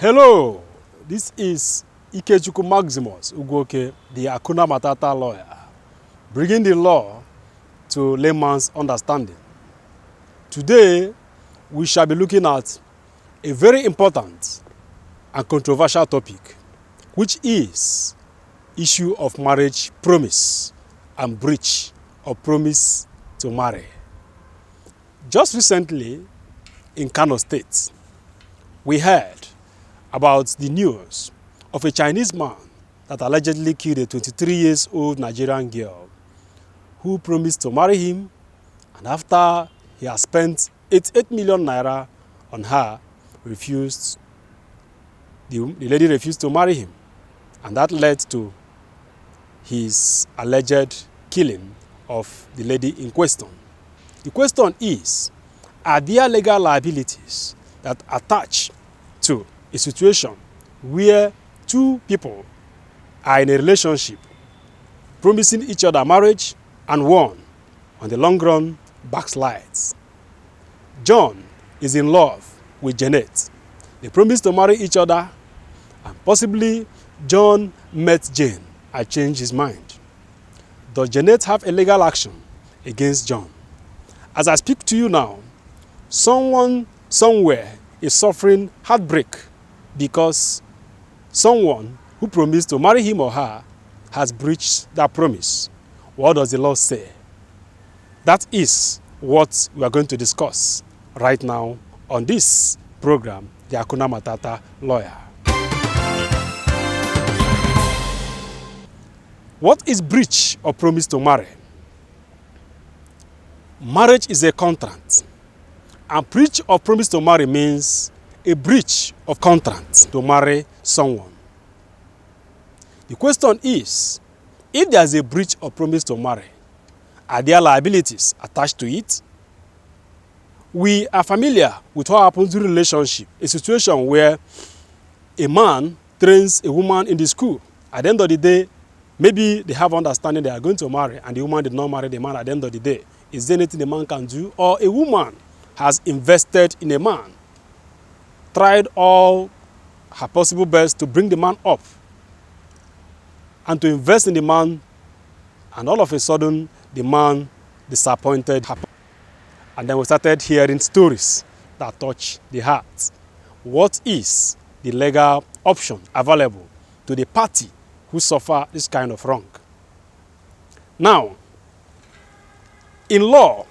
Hello, this is Ikechukwu Maximus Ugwoke, the Hakuna Matata lawyer, bringing the law to layman's understanding. Today, we shall be looking at a very important and controversial topic, which is issue of marriage promise and breach of promise to marry. Just recently, in Kano State, we heard about the news of a Chinese man that allegedly killed a 23-year-old Nigerian girl who promised to marry him, and after he has spent 88 million naira on her, the lady refused to marry him, and that led to his alleged killing of the lady in question. The question is, are there legal liabilities that attach to a situation where two people are in a relationship, promising each other marriage, and one, on the long run, backslides? John is in love with Janet. They promised to marry each other, and possibly John met Jane and changed his mind. Does Janet have a legal action against John? As I speak to you now, someone somewhere is suffering heartbreak because someone who promised to marry him or her has breached that promise. What does the law say? That is what we are going to discuss right now on this program, the Hakuna Matata Lawyer. What is breach of promise to marry? Marriage is a contract, and breach of promise to marry means a breach of contract to marry someone. The question is, if there is a breach of promise to marry, are there liabilities attached to it? We are familiar with what happens during relationship, a situation where a man trains a woman in the school. At the end of the day, maybe they have understanding they are going to marry, and the woman did not marry the man at the end of the day. Is there anything the man can do? Or a woman has invested in a man, tried all her possible best to bring the man up and to invest in the man, and all of a sudden the man disappointed her. And then we started hearing stories that touch the heart. What is the legal option available to the party who suffer this kind of wrong? Now, in law,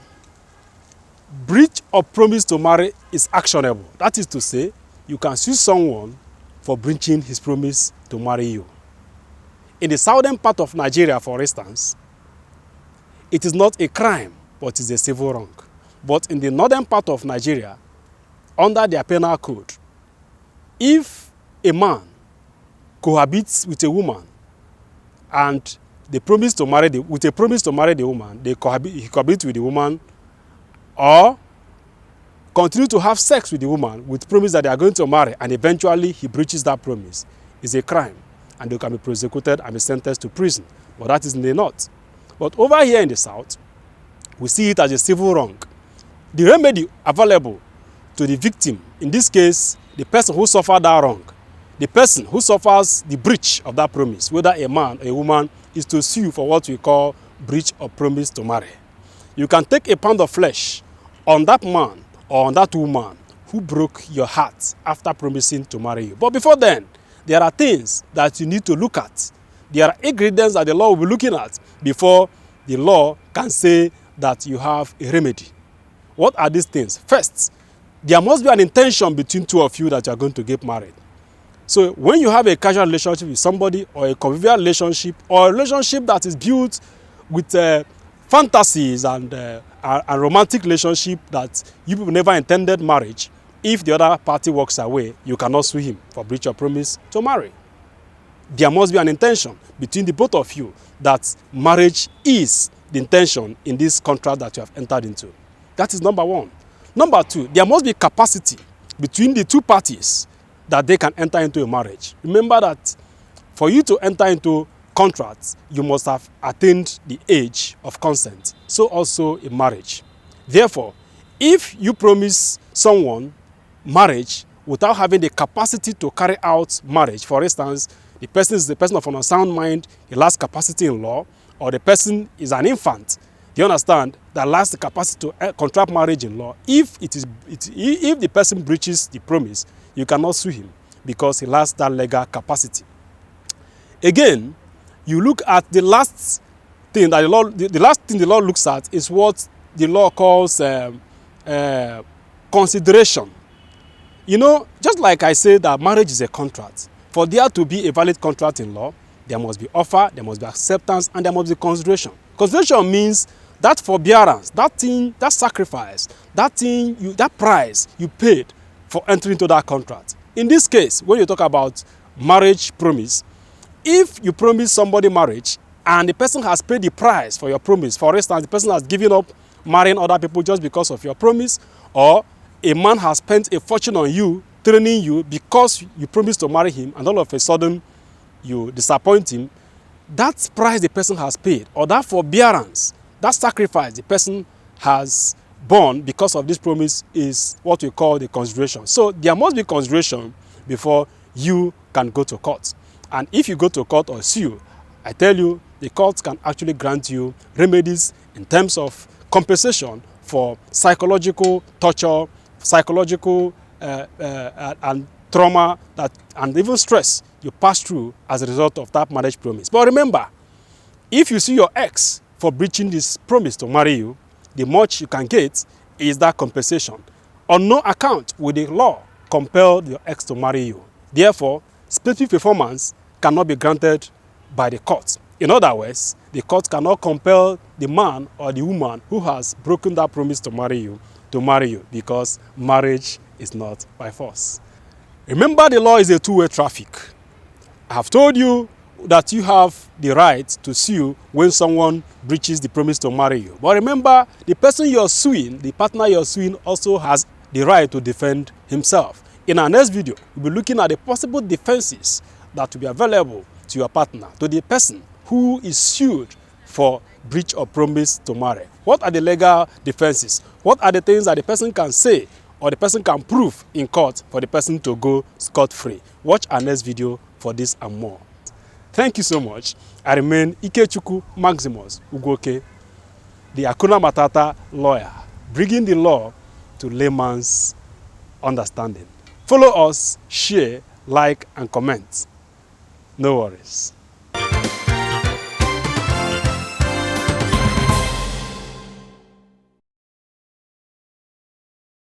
breach of promise to marry is actionable. That is to say, you can sue someone for breaching his promise to marry you. In the southern part of Nigeria, for instance, it is not a crime, but it is a civil wrong. But in the northern part of Nigeria, under their penal code, if a man cohabits with a woman and they promise to marry with a promise to marry the woman, he cohabits with the woman, or continue to have sex with the woman with promise that they are going to marry, and eventually he breaches that promise, is a crime, and they can be prosecuted and be sentenced to prison. But that is in the north. But over here in the south, we see it as a civil wrong. The remedy available to the victim, in this case, the person who suffered that wrong, the person who suffers the breach of that promise, whether a man or a woman, is to sue for what we call breach of promise to marry. You can take a pound of flesh on that man or on that woman who broke your heart after promising to marry you. But before then, there are things that you need to look at. There are ingredients that the law will be looking at before the law can say that you have a remedy. What are these things? First, there must be an intention between two of you that you are going to get married. So when you have a casual relationship with somebody, or a convivial relationship, or a relationship that is built with fantasies and romantic relationship that you people never intended marriage, if the other party walks away, you cannot sue him for breach of promise to marry. There must be an intention between the both of you that marriage is the intention in this contract that you have entered into. That is number one. Number two, there must be capacity between the two parties that they can enter into a marriage. Remember that for you to enter into contracts, you must have attained the age of consent. So also in marriage. Therefore, if you promise someone marriage without having the capacity to carry out marriage. For instance, the person is the person of an unsound mind, he lacks capacity in law, or the person is an infant, do you understand, that lacks the capacity to contract marriage in law. If the person breaches the promise, you cannot sue him because he lacks that legal capacity. Again, you look at the last thing that the last thing the law looks at is what the law calls consideration. You know, just like I say that marriage is a contract, for there to be a valid contract in law, there must be offer, there must be acceptance, and there must be consideration. Consideration means that forbearance, that thing, that sacrifice, that thing, that price you paid for entering into that contract. In this case, when you talk about marriage promise, if you promise somebody marriage and the person has paid the price for your promise, for instance, the person has given up marrying other people just because of your promise, or a man has spent a fortune on you, training you because you promised to marry him, and all of a sudden you disappoint him, that price the person has paid, or that forbearance, that sacrifice the person has borne because of this promise, is what we call the consideration. So there must be consideration before you can go to court. And if you go to court or sue, I tell you, the court can actually grant you remedies in terms of compensation for psychological torture, psychological and trauma, and even stress you pass through as a result of that marriage promise. But remember, if you sue your ex for breaching this promise to marry you, the much you can get is that compensation. On no account will the law compel your ex to marry you. Therefore, specific performance cannot be granted by the court. In other words, the court cannot compel the man or the woman who has broken that promise to marry you because marriage is not by force. Remember, the law is a two-way traffic. I have told you that you have the right to sue when someone breaches the promise to marry you. But remember, the person you're suing, the partner you're suing, also has the right to defend himself. In our next video, we'll be looking at the possible defenses that will be available to your partner, to the person who is sued for breach of promise to marry. What are the legal defenses? What are the things that the person can say or the person can prove in court for the person to go scot-free? Watch our next video for this and more. Thank you so much. I remain Ikechukwu Maximus Ugwoke, the Hakuna Matata lawyer, bringing the law to layman's understanding. Follow us, share, like, and comment. No worries.